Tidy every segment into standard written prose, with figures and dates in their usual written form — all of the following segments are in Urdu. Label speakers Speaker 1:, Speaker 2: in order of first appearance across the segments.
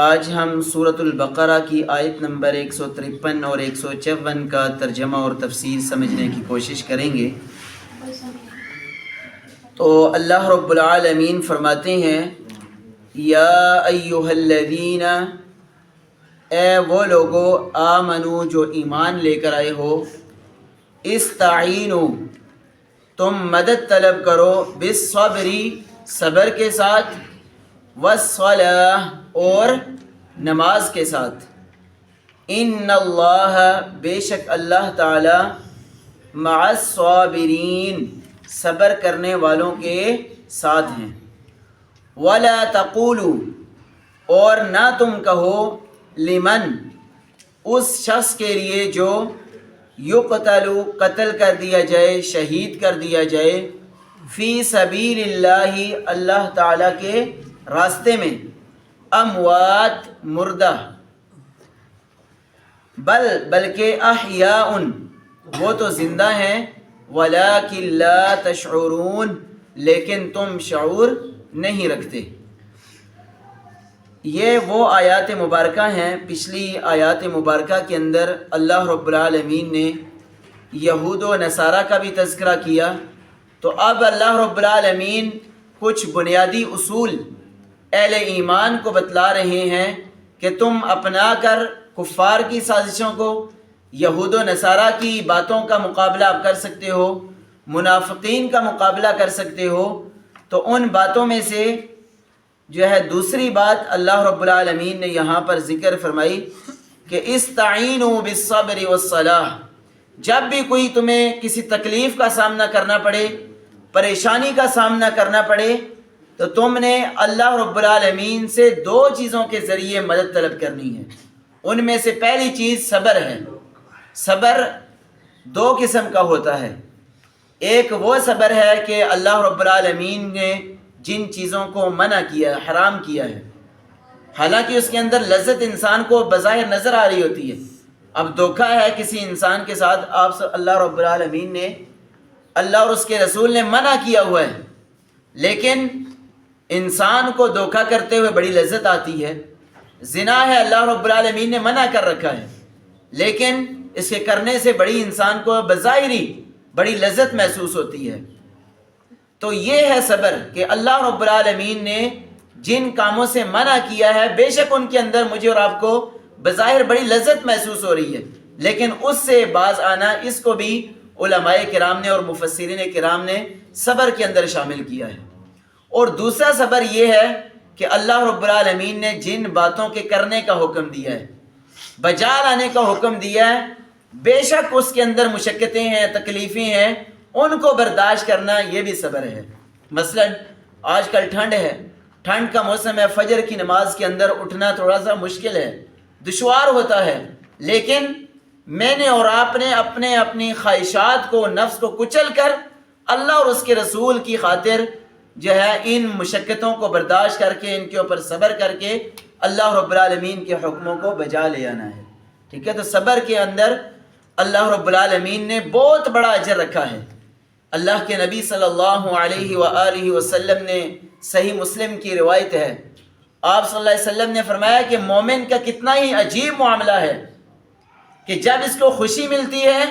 Speaker 1: آج ہم سورۃ البقرہ کی آیت نمبر 153 اور 154 کا ترجمہ اور تفسیر سمجھنے کی کوشش کریں گے۔ تو اللہ رب العالمین فرماتے ہیں، یا ایہا الذین، اے وہ لوگو، آمنو جو ایمان لے کر آئے ہو، استعینوا تم مدد طلب کرو، بالصبر صبر کے ساتھ، والصلاۃ اور نماز کے ساتھ، ان اللہ بے شک اللہ تعالی، مع الصابرین صبر کرنے والوں کے ساتھ ہیں۔ ولا تقولوا اور نہ تم کہو، لمن اس شخص کے لیے جو یقتل قتل کر دیا جائے، شہید کر دیا جائے، فی سبیل اللہ اللہ تعالیٰ کے راستے میں، اموات مردہ، بلکہ احیاء وہ تو زندہ ہیں، ولکن لا تشعرون لیکن تم شعور نہیں رکھتے۔ یہ وہ آیات مبارکہ ہیں۔ پچھلی آیات مبارکہ کے اندر اللہ رب العالمین نے یہود و نصارہ کا بھی تذکرہ کیا، تو اب اللہ رب العالمین کچھ بنیادی اصول اہل ایمان کو بتلا رہے ہیں کہ تم اپنا کر کفار کی سازشوں کو، یہود و نصارہ کی باتوں کا مقابلہ آپ کر سکتے ہو، منافقین کا مقابلہ کر سکتے ہو۔ تو ان باتوں میں سے جو ہے دوسری بات اللہ رب العالمین نے یہاں پر ذکر فرمائی کہ استعینوا بالصبر والصلاۃ، جب بھی کوئی تمہیں کسی تکلیف کا سامنا کرنا پڑے، پریشانی کا سامنا کرنا پڑے، تو تم نے اللہ رب العالمین سے دو چیزوں کے ذریعے مدد طلب کرنی ہے۔ ان میں سے پہلی چیز صبر ہے۔ صبر دو قسم کا ہوتا ہے۔ ایک وہ صبر ہے کہ اللہ رب العالمین نے جن چیزوں کو منع کیا ہے، حرام کیا ہے، حالانکہ اس کے اندر لذت انسان کو بظاہر نظر آ رہی ہوتی ہے۔ اب دھوکہ ہے کسی انسان کے ساتھ، اللہ رب العالمین نے، اللہ اور اس کے رسول نے منع کیا ہوا ہے، لیکن انسان کو دھوکہ کرتے ہوئے بڑی لذت آتی ہے۔ زنا ہے، اللہ رب العالمین نے منع کر رکھا ہے، لیکن اس کے کرنے سے بڑی انسان کو بظاہری بڑی لذت محسوس ہوتی ہے۔ تو یہ ہے صبر کہ اللہ رب العالمین نے جن کاموں سے منع کیا ہے، بے شک ان کے اندر مجھے اور آپ کو بظاہر بڑی لذت محسوس ہو رہی ہے، لیکن اس سے باز آنا، اس کو بھی علماء کرام نے اور مفسرین کرام نے صبر کے اندر شامل کیا ہے۔ اور دوسرا صبر یہ ہے کہ اللہ رب العالمین نے جن باتوں کے کرنے کا حکم دیا ہے، بجا لانے کا حکم دیا ہے، بے شک اس کے اندر مشقتیں ہیں، تکلیفیں ہیں، ان کو برداشت کرنا یہ بھی صبر ہے۔ مثلا آج کل ٹھنڈ ہے، ٹھنڈ کا موسم ہے، فجر کی نماز کے اندر اٹھنا تھوڑا سا مشکل ہے، دشوار ہوتا ہے، لیکن میں نے اور آپ نے اپنی خواہشات کو، نفس کو کچل کر اللہ اور اس کے رسول کی خاطر جو ہے ان مشقتوں کو برداشت کر کے، ان کے اوپر صبر کر کے اللہ رب العالمین کے حکموں کو بجا لے آنا ہے۔ ٹھیک ہے، تو صبر کے اندر اللہ رب العالمین نے بہت بڑا اجر رکھا ہے۔ اللہ کے نبی صلی اللہ علیہ وآلہ وسلم نے، صحیح مسلم کی روایت ہے، آپ صلی اللہ علیہ وسلم نے فرمایا کہ مومن کا کتنا ہی عجیب معاملہ ہے کہ جب اس کو خوشی ملتی ہے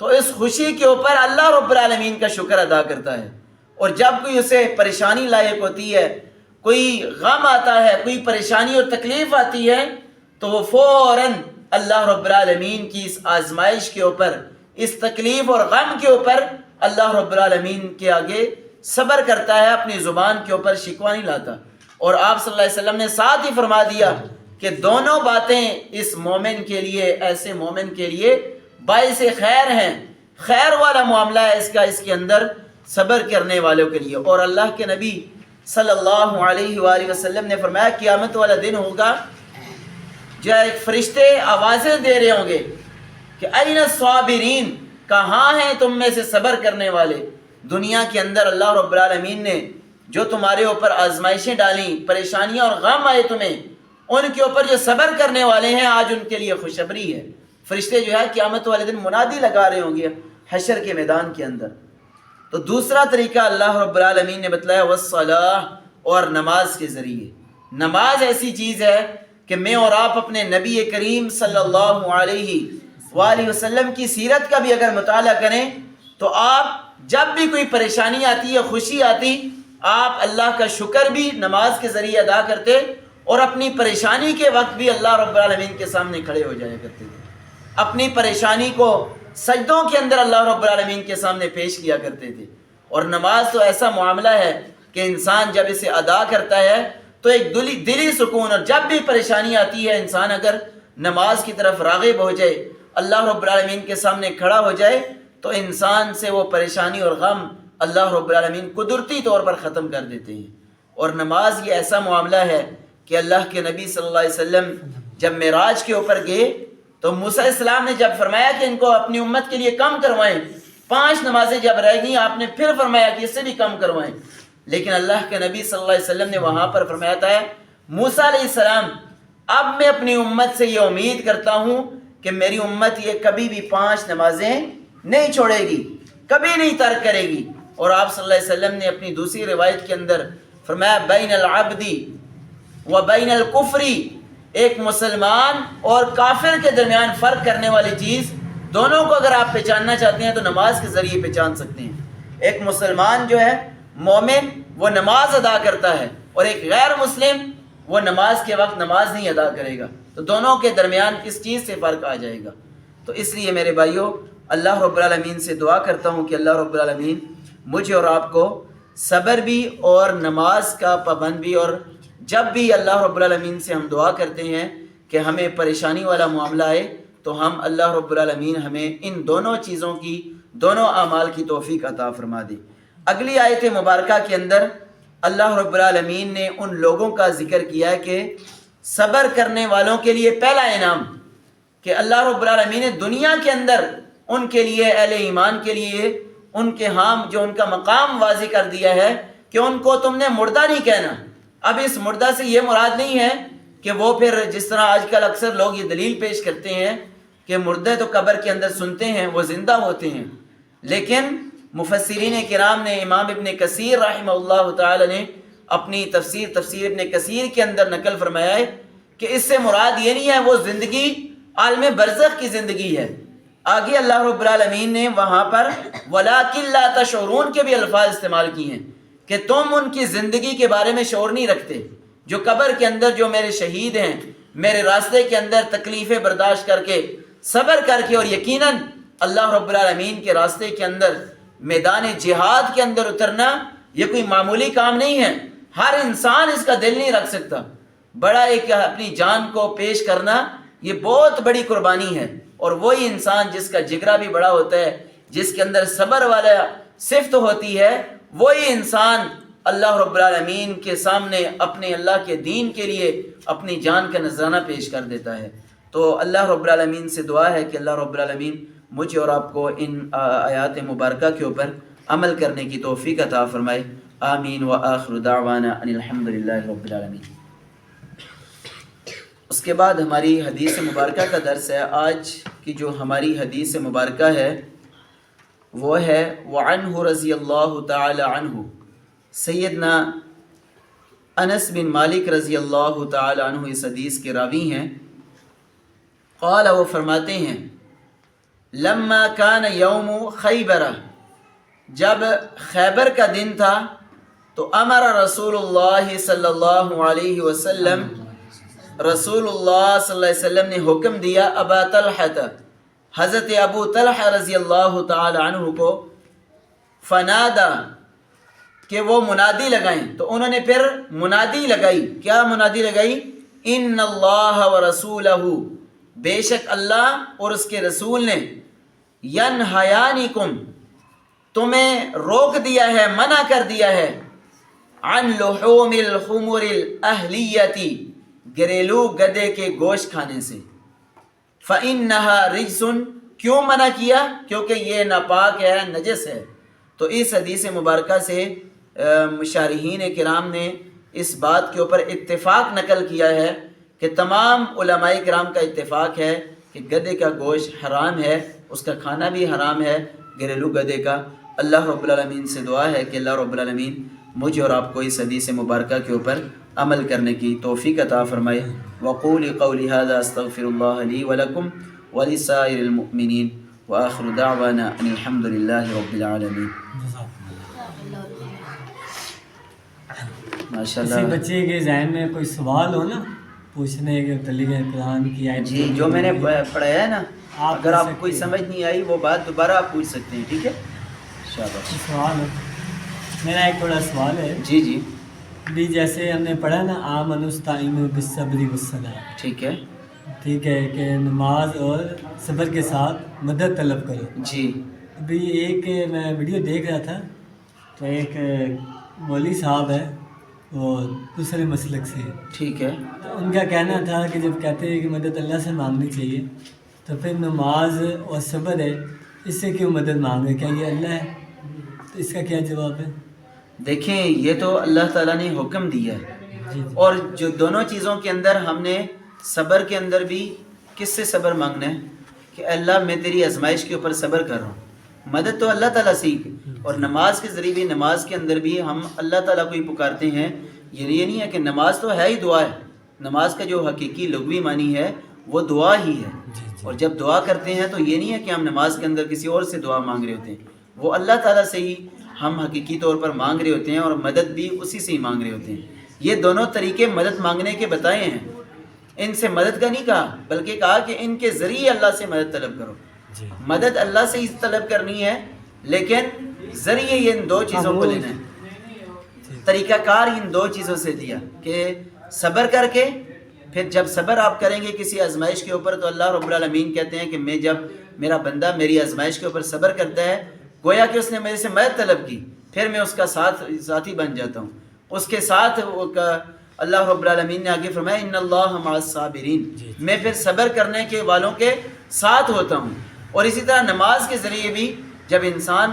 Speaker 1: تو اس خوشی کے اوپر اللہ رب العالمین کا شکر ادا کرتا ہے، اور جب کوئی اسے پریشانی لاحق ہوتی ہے، کوئی غم آتا ہے، کوئی پریشانی اور تکلیف آتی ہے، تو وہ فوراً اللہ رب العالمین کی اس آزمائش کے اوپر، اس تکلیف اور غم کے اوپر اللہ رب العالمین کے آگے صبر کرتا ہے، اپنی زبان کے اوپر شکوہ نہیں لاتا۔ اور آپ صلی اللہ علیہ وسلم نے ساتھ ہی فرما دیا کہ دونوں باتیں اس مومن کے لیے، ایسے مومن کے لیے باعث خیر ہیں، خیر والا معاملہ ہے اس کے اندر صبر کرنے والوں کے لیے۔ اور اللہ کے نبی صلی اللہ علیہ وآلہ وسلم نے فرمایا قیامت والا دن ہوگا، جو ایک فرشتے آوازیں دے رہے ہوں گے کہ این الصابرین، کہاں ہیں تم میں سے صبر کرنے والے؟ دنیا کے اندر اللہ رب العالمین نے جو تمہارے اوپر آزمائشیں ڈالیں، پریشانیاں اور غم آئے تمہیں، ان کے اوپر جو صبر کرنے والے ہیں آج ان کے لیے خوشخبری ہے۔ فرشتے جو ہے قیامت والے دن منادی لگا رہے ہوں گے حشر کے میدان کے اندر۔ تو دوسرا طریقہ اللہ رب العالمین نے بتلایا، والصلاۃ، اور نماز کے ذریعے۔ نماز ایسی چیز ہے کہ میں اور آپ اپنے نبی کریم صلی اللہ علیہ وآلہ وسلم کی سیرت کا بھی اگر مطالعہ کریں تو آپ جب بھی کوئی پریشانی آتی یا خوشی آتی آپ اللہ کا شکر بھی نماز کے ذریعے ادا کرتے اور اپنی پریشانی کے وقت بھی اللہ رب العالمین کے سامنے کھڑے ہو جایا کرتے تھے، اپنی پریشانی کو سجدوں کے اندر اللہ رب العالمین کے سامنے پیش کیا کرتے تھے۔ اور نماز تو ایسا معاملہ ہے کہ انسان جب اسے ادا کرتا ہے تو ایک دلی سکون، اور جب بھی پریشانی آتی ہے انسان اگر نماز کی طرف راغب ہو جائے، اللہ رب العالمین کے سامنے کھڑا ہو جائے تو انسان سے وہ پریشانی اور غم اللہ رب العالمین قدرتی طور پر ختم کر دیتے ہیں۔ اور نماز یہ ایسا معاملہ ہے کہ اللہ کے نبی صلی اللہ علیہ وسلم جب معراج کے اوپر گئے تو موسیٰ علیہ السلام نے جب فرمایا کہ ان کو اپنی امت کے لیے کم کروائیں، 5 نمازیں جب رہ گئیں آپ نے پھر فرمایا کہ اس سے بھی کم کروائیں، لیکن اللہ کے نبی صلی اللہ علیہ وسلم نے وہاں پر فرمایا تھا موسیٰ علیہ السلام اب میں اپنی امت سے یہ امید کرتا ہوں کہ میری امت یہ کبھی بھی 5 نمازیں نہیں چھوڑے گی، کبھی نہیں ترک کرے گی۔ اور آپ صلی اللہ علیہ وسلم نے اپنی دوسری روایت کے اندر فرمایا بین العبد و بین الکفر، ایک مسلمان اور کافر کے درمیان فرق کرنے والی چیز، دونوں کو اگر آپ پہچاننا چاہتے ہیں تو نماز کے ذریعے پہچان سکتے ہیں۔ ایک مسلمان جو ہے مومن وہ نماز ادا کرتا ہے، اور ایک غیر مسلم وہ نماز کے وقت نماز نہیں ادا کرے گا، تو دونوں کے درمیان کس چیز سے فرق آ جائے گا۔ تو اس لیے میرے بھائیوں اللہ رب العالمین سے دعا کرتا ہوں کہ اللہ رب العالمین مجھے اور آپ کو صبر بھی اور نماز کا پابند بھی، اور جب بھی اللہ رب العالمین سے ہم دعا کرتے ہیں کہ ہمیں پریشانی والا معاملہ آئے تو ہم اللہ رب العالمین ہمیں ان دونوں چیزوں کی، دونوں اعمال کی توفیق عطا فرما دے۔ اگلی آیت مبارکہ کے اندر اللہ رب العالمین نے ان لوگوں کا ذکر کیا ہے کہ صبر کرنے والوں کے لیے پہلا انعام کہ اللہ رب العالمین نے دنیا کے اندر ان کے لیے، اہل ایمان کے لیے، ان کے ہاں جو ان کا مقام واضح کر دیا ہے کہ ان کو تم نے مردہ نہیں کہنا۔ اب اس مردہ سے یہ مراد نہیں ہے کہ وہ پھر جس طرح آج کل اکثر لوگ یہ دلیل پیش کرتے ہیں کہ مردے تو قبر کے اندر سنتے ہیں، وہ زندہ ہوتے ہیں، لیکن مفسرین کرام نے، امام ابن کثیر رحمہ اللہ تعالی نے اپنی تفسیر ابن کثیر کے اندر نقل فرمایا ہے کہ اس سے مراد یہ نہیں ہے وہ زندگی عالم برزخ کی زندگی ہے۔ آگے اللہ رب العالمین نے وہاں پر وَلَٰكِن لَا تَشْعُرُونَ کے بھی الفاظ استعمال کیے ہیں کہ تم ان کی زندگی کے بارے میں شعور نہیں رکھتے، جو قبر کے اندر جو میرے شہید ہیں، میرے راستے کے اندر تکلیفیں برداشت کر کے، صبر کر کے، اور یقیناً اللہ رب العالمین کے راستے کے اندر میدان جہاد کے اندر اترنا یہ کوئی معمولی کام نہیں ہے، ہر انسان اس کا دل نہیں رکھ سکتا، بڑا ایک اپنی جان کو پیش کرنا یہ بہت بڑی قربانی ہے، اور وہی انسان جس کا جگرہ بھی بڑا ہوتا ہے، جس کے اندر صبر والا صفت ہوتی ہے، وہی انسان اللہ رب العالمین کے سامنے اپنے اللہ کے دین کے لیے اپنی جان کا نذرانہ پیش کر دیتا ہے۔ تو اللہ رب العالمین سے دعا ہے کہ اللہ رب العالمین مجھے اور آپ کو ان آیات مبارکہ کے اوپر عمل کرنے کی توفیق عطا فرمائے۔ آمین وآخر دعوانا ان الحمد للہ رب العالمین۔ اس کے بعد ہماری حدیث مبارکہ کا درس ہے۔ آج کی جو ہماری حدیث مبارکہ ہے وہ ہے وعنہ رضی اللہ تعالی عنہ، سیدنا انس بن مالک رضی اللہ تعالی عنہ اس حدیث کے راوی ہیں۔ قال، وہ فرماتے ہیں لما کان یوم خیبر، جب خیبر کا دن تھا تو امر رسول اللہ صلی اللہ علیہ وسلم، رسول اللہ صلی اللہ علیہ وسلم نے حکم دیا ابا طلحہ، حضرت ابو طلحہ رضی اللہ تعالی عنہ کو، فنادا، کہ وہ منادی لگائیں، تو انہوں نے پھر منادی لگائی۔ کیا منادی لگائی؟ ان اللہ ورسولہ، بے شک اللہ اور اس کے رسول نے، ینہیانکم، تمہیں روک دیا ہے، منع کر دیا ہے، عن لحوم الخمر الاہلیتی، گھریلو گدے کے گوشت کھانے سے، فإنہا رجس، کیوں منع کیا؟ کیونکہ یہ ناپاک ہے، نجس ہے۔ تو اس حدیث مبارکہ سے مشارحین کرام نے اس بات کے اوپر اتفاق نقل کیا ہے کہ تمام علماء کرام کا اتفاق ہے کہ گدے کا گوشت حرام ہے، اس کا کھانا بھی حرام ہے، گھریلو گدے کا۔ اللہ رب العالمین سے دعا ہے کہ اللہ رب العالمین مجھ اور آپ کو اس حدیث مبارکہ کے اوپر عمل کرنے کی توفیق عطا فرمائے. وقول قولی ھذا استغفر اللہ لی ولکم ولسائر المؤمنین وآخر دعوانا ان الحمد للہ رب العالمین. ماشاء
Speaker 2: کسی
Speaker 1: اللہ.
Speaker 2: بچے کے ذہن میں کوئی سوال ہو نا پوچھنے کے متعلق قرآن کی آیت
Speaker 1: جی جو میں نے پڑھایا ہے نا،
Speaker 2: آپ
Speaker 1: اگر آپ
Speaker 2: پوچھ
Speaker 1: کوئی
Speaker 2: سکتے ہیں.
Speaker 1: سمجھ نہیں آئی وہ بات دوبارہ آپ پوچھ سکتے ہیں. ٹھیک ہے، شاباش.
Speaker 2: سوال ہے میرا ایک تھوڑا سوال ہے.
Speaker 1: جی جی
Speaker 2: بھی جیسے ہم نے پڑھا نا آمنوا استعینوا بالصبر والصلاۃ،
Speaker 1: ٹھیک ہے.
Speaker 2: ٹھیک ہے کہ نماز اور صبر کے ساتھ مدد طلب کرو.
Speaker 1: جی
Speaker 2: ابھی ایک میں ویڈیو دیکھ رہا تھا تو ایک مولوی صاحب ہے وہ دوسرے مسلک سے،
Speaker 1: ٹھیک ہے.
Speaker 2: تو ان کا کہنا تھا کہ جب کہتے ہیں کہ مدد اللہ سے مانگنی چاہیے تو پھر نماز اور صبر ہے اس سے کیوں مدد مانگے؟ کیا یہ اللہ ہے؟ تو اس کا کیا جواب ہے؟
Speaker 1: دیکھیں یہ تو اللہ تعالیٰ نے حکم دیا ہے،
Speaker 2: جی جی
Speaker 1: اور جو دونوں چیزوں کے اندر ہم نے صبر کے اندر بھی کس سے صبر مانگنا ہے کہ اللہ میں تیری آزمائش کے اوپر صبر کر رہا ہوں. مدد تو اللہ تعالیٰ سے ہی. اور نماز کے ذریعے بھی، نماز کے اندر بھی ہم اللہ تعالیٰ کو ہی پکارتے ہیں. یہ نہیں ہے کہ نماز تو ہے ہی دعا ہے. نماز کا جو حقیقی لغوی معنی ہے وہ دعا ہی ہے.
Speaker 2: جی جی
Speaker 1: اور جب دعا کرتے ہیں تو یہ نہیں ہے کہ ہم نماز کے اندر کسی اور سے دعا مانگ رہے ہوتے ہیں، وہ اللہ تعالیٰ سے ہی ہم حقیقی طور پر مانگ رہے ہوتے ہیں، اور مدد بھی اسی سے ہی مانگ رہے ہوتے ہیں. یہ دونوں طریقے مدد مانگنے کے بتائے ہیں. ان سے مدد کا نہیں کہا، بلکہ کہا کہ ان کے ذریعے اللہ سے مدد طلب کرو.
Speaker 2: جی
Speaker 1: مدد اللہ سے ہی طلب کرنی ہے، لیکن ذریعے یہ ان دو چیزوں کو لینا ہے. طریقہ کار ان دو چیزوں سے دیا کہ صبر کر کے، پھر جب صبر آپ کریں گے کسی آزمائش کے اوپر تو اللہ رب العالمین کہتے ہیں کہ میں جب میرا بندہ میری آزمائش کے اوپر صبر کرتا ہے گویا کہ اس نے میرے سے مدد طلب کی، پھر میں اس کا ساتھی بن جاتا ہوں. اس کے ساتھ اللہ رب العالمین نے آگے فرمایا ان اللہ مع الصابرین، میں پھر صبر کرنے کے والوں کے ساتھ ہوتا ہوں. اور اسی طرح نماز کے ذریعے بھی جب انسان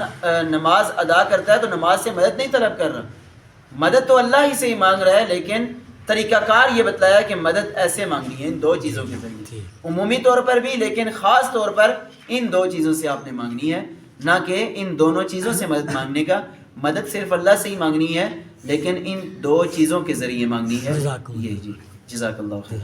Speaker 1: نماز ادا کرتا ہے تو نماز سے مدد نہیں طلب کر رہا، مدد تو اللہ ہی سے ہی مانگ رہا ہے، لیکن طریقہ کار یہ بتلایا کہ مدد ایسے مانگنی ہے ان دو چیزوں کے ذریعے، عمومی طور پر بھی لیکن خاص طور پر ان دو چیزوں سے آپ نے مانگنی ہے، نہ کہ ان دونوں چیزوں سے مدد مانگنے کا. مدد صرف اللہ سے ہی مانگنی ہے لیکن ان دو چیزوں کے ذریعے مانگنی ہے. یہ جی جزاک اللہ خیر.